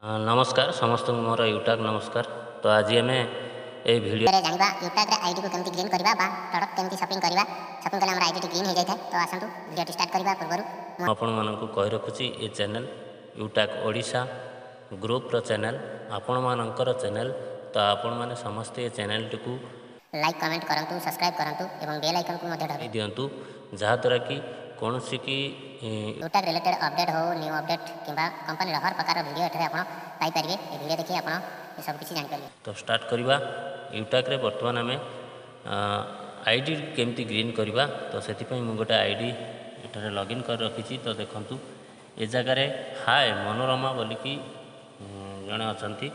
नमस्कार समस्त मोर यूट्यूब नमस्कार। तो आज आम ये वीडियो जानिबा यूट्यूब रे आईडी को केमती ग्रीन करबा बा प्रोडक्ट केमती शॉपिंग करबा शॉपिंग कले हमर आईडी ग्रीन हो जाय थाए। तो आसंतु वीडियो स्टार्ट करबा पूर्व आपण मानकु कहि रखुची ए चैनल यूट्यूब ओडिशा ग्रुप रो चैनल आपण मानकर चैनल। तो आपण माने समस्त ए चैनल टिकु लाइक कमेंट करंतु सब्सक्राइब करंतु एवं बेल आइकन को मध्य दबाइ दियंतु जहा द्वारा कि कोनोसी की यूट्यूब रिलेटेड अपडेट हो न्यू अपडेट किबा कंपनी हर प्रकार वीडियो एठरे आपण पाई परिबे। ए वीडियो देखि आपण सब किछि जान परिबे। तो स्टार्ट करबा यूट्यूब रे वर्तमान आमे आईडी केमती ग्रीन करबा। तो सेति पई मु गोटे आईडी एठरे लॉगिन कर रखिछि। तो देखंतु ए जगह रे हाय मनोरमा बोली कि जणे अछंती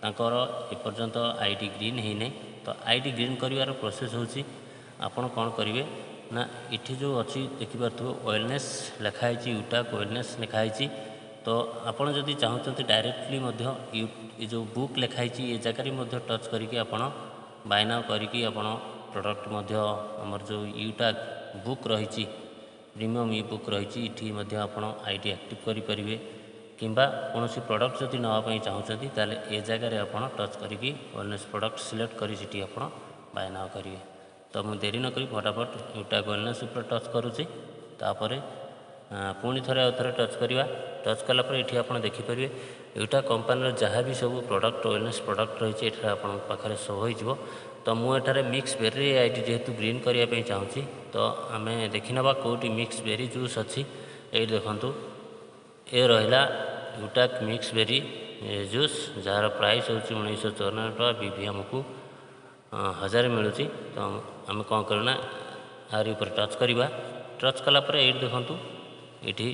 तांकर ए पर्यंत आईडी ग्रीन हे नै। तो आईडी ग्रीन करिवार प्रोसेस होछि आपण कोन करिवे ना इठी जो अछि देखि पारथु वेलनेस लिखा है यूट्यूब वेलनेस लिखा है। तो आपण जदि चाहते डायरेक्टली मध्य ये जो बुक लिखा है ये जगह मध्य टच करके आपण बाय नाउ करके आपण प्रोडक्ट मध्य हमर जो यूट्यूब बुक रही प्रीमियम ई बुक रही इठी मध्य आपण आईडी एक्टिव करि परिबे किंबा कोनोसी प्रोडक्ट जदि नवा चाहते ताले ए जगह आपण टच करके वेलनेस प्रोडक्ट सिलेक्ट करी सिटी आपण बाय नाउ करिवे। तो मुझे देरी न करी फटाफट यूट्यूब वेलनेस उपर टच करुँची। तापरे पुणी थे आउ थे टच करवा टच कलापर ये आप देखिपारे यूट्यूब कंपानी जहाँ भी सब प्रोडक्ट वेलनेस प्रोडक्ट रही है आपण पाखे शो हो। तो मुझे मिक्स बेरी आईडी जेहेतु ग्रीन करने चाहूँगी। तो आम देखी ना कौटी मिक्स बेरी जूस अच्छी ये देखु ये रहा YouTube mix berry juice jar price हूँ 1994 टका बीबीएम को 1000 मिलूँ। तो आम कौन करना आर ऊपर टच करवा टच कलापर ये देखु ये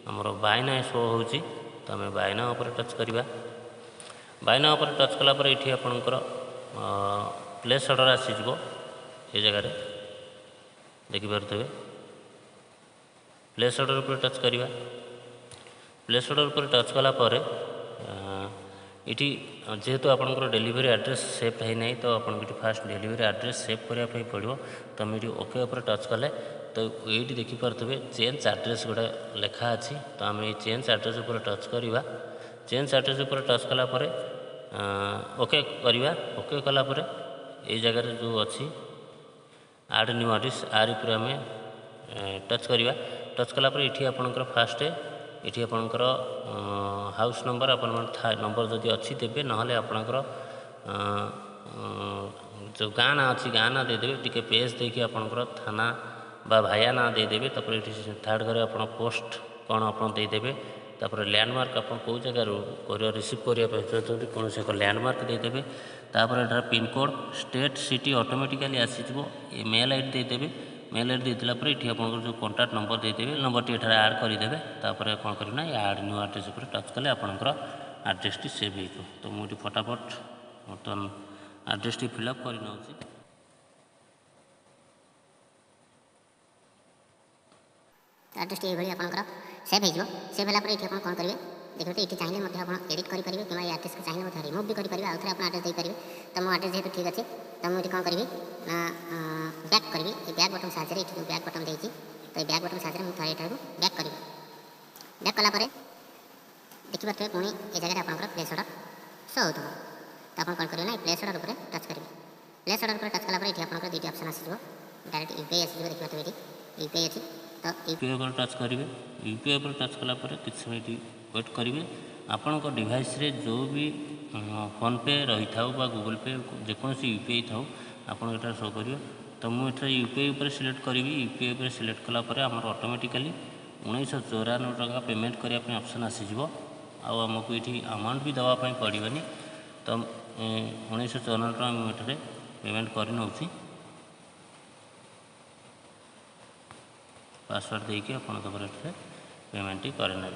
आमर बायना शो हो। तो आम बायना उपर टच करवा बायना उपर टच कलापर ये आपणकर प्लेस ऑर्डर आसीज ये जगह देखिपे प्लेस ऑर्डर उपर टच करवा प्लेस ऑर्डर उपर टच कलापर इटी जेहेतु आपंकर डेलीवरी एड्रेस सेव है ना। तो आपको फास्ट डेलीवरी एड्रेस सेव करने पड़ो। तो मुझे ओके उपर टच कले तो ये देखिपे चेंज एड्रेस गोटे लेखा अच्छी। तो आम ये चेंज एड्रेस उपर टच करवा चेंज एड्रेस उपर टच कलापर ओके करवा ओके कलापर ये जगह जो अच्छी आड न्यू एड्रेस आर ऊपर आम टच करवा टच कलापर ये आपंकर फास्ट ये आपंकर हाउस नंबर आप नंबर जदि अच्छी देवे ना आपणकर जो गाँ ना अच्छी गाँ ना देदेवे टी पेज देखिए आपंकर थाना बा भाया ना देदेवे। तापर थर्ड घर आप पोस्ट कौन आप देदेवे तापर लैंडमार्क आप कौ जगह रिसीव करने चाहते कौन से एक लैंडमार्क देदेवे। तापर एटार पिनकोड स्टेट सिटी ऑटोमेटिकली आसीजो मेल आईडी देदेवे मेल आईडी देदेला ये आपको जो कॉन्टैक्ट नंबर देदेवे नंबर टी एठार ऐड करदेवे। तापर कौन करना ये ऐड न्यू एड्रेस पर टच कले आपंकर एड्रेस टी सेव हो। तो मुझे फटाफट बर्तमान एड्रेस टी फिलअप कर नौची एड्रेस टी ये आपंकर सेव हो सेव होला ये कौन करेंगे देखते ये चाहिए एडिट करेंगे कि एड्रेस को चाहिए रिमूव भी करेंगे आउ थे आप एड्रेस देपारे। तो मो एड्रेस जेहतु ठीक अच्छे तो मुझे कौन करी ना बैक करी बैक बटन साहाଯ୍य ये जो बैक बटन देती तो ये बैक बटन साहाଯ୍य मुझे यहाँ बैक करी बैक कलापर देखिए पुणी ये जगह आपंकर प्लेस ऑर्डर शो हो। तो आप कौन करेंगे ना प्लेस ऑर्डर पर टच करेंगे प्लेस ऑर्डर पर टच कलापर ये आपंकर दुईट ऑप्शन आसीज डायरेक्ट यूपीआई आसीज देखिए ये यूपीआई अच्छी। तो यूपीआई पर टच करेंगे यूपीआई पर टच कलापर किसी समय वेट करेंगे आपण डिवाइस रे जो भी फोन पे रही था गूगल पे जेकोसी यूपीआई था आपन एटा शो करियो। तो मुझे यूपीआई पर सिलेक्ट करी यूपीआई पर सिलेक्ट कलापर आमर ऑटोमेटिकली 1994 टका पेमेंट करने ऑप्शन आसीज आमको ये अमाउंट भी दवापाई पड़ोनी। तो 1994 टका मुझे पेमेंट कर नौची पासवर्ड देके आपन पेमेंट करने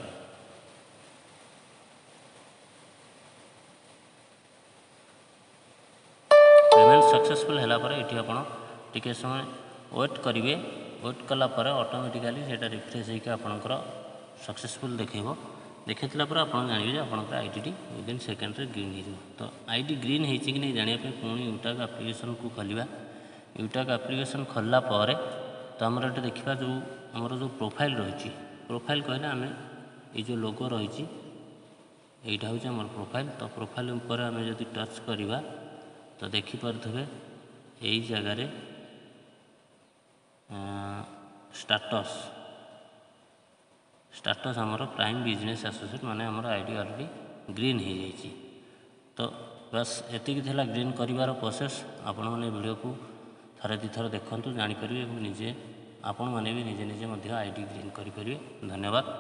पेमेंट सक्सेसफुल है ये टे समय वेट करेंगे वेट कलापर ऑटोमेटिकली से रिफ्रेश होकर आपंकर सक्सेसफुल देखेब देखला आप जानवे आप आईडी विदिन सेकेंड ग्रीन हो। तो आईडी ग्रीन हो कि नहीं जानापी पुणी यूट्यूब एप्लिकेशन को खोलिया यूट्यूब एप्लिकेशन खोलला पर तो आमर ये देखा जो आमर जो प्रोफाइल रही प्रोफाइल कहले आम ये जो लोगो रही এইটা হচ্ছে আমার প্রোফাইল। তো প্রোফাইল উপরে আমি যদি ଟଚ୍ କରିବା ତ ଦେଖିପାରୁଥିବେ এই ଜାଗାରେ ଷ୍ଟାଟସ୍ ଆମର ପ୍ରାଇମ୍ ବିଜନେସ୍ ଆସୋସିଏଟ୍ ମାନେ ଆମର ଆଇଡ଼ି ଅଲରେଡ଼ି ଗ୍ରୀନ୍ ହେଇଯାଇଛି। ତ ବାସ୍ ଏତିକି ଥିଲା ଗ୍ରୀନ୍ କରିବାର ପ୍ରୋସେସ୍। ଆପଣମାନେ ଭିଡ଼ିଓକୁ ଥରେ ଦୁଇଥର ଦେଖନ୍ତୁ, ଜାଣିପାରିବେ ଏବଂ ଆପଣମାନେ ବି ନିଜେ ନିଜେ ମଧ୍ୟ ଆଇଡ଼ି ଗ୍ରୀନ୍ କରିପାରିବେ। ଧନ୍ୟବାଦ।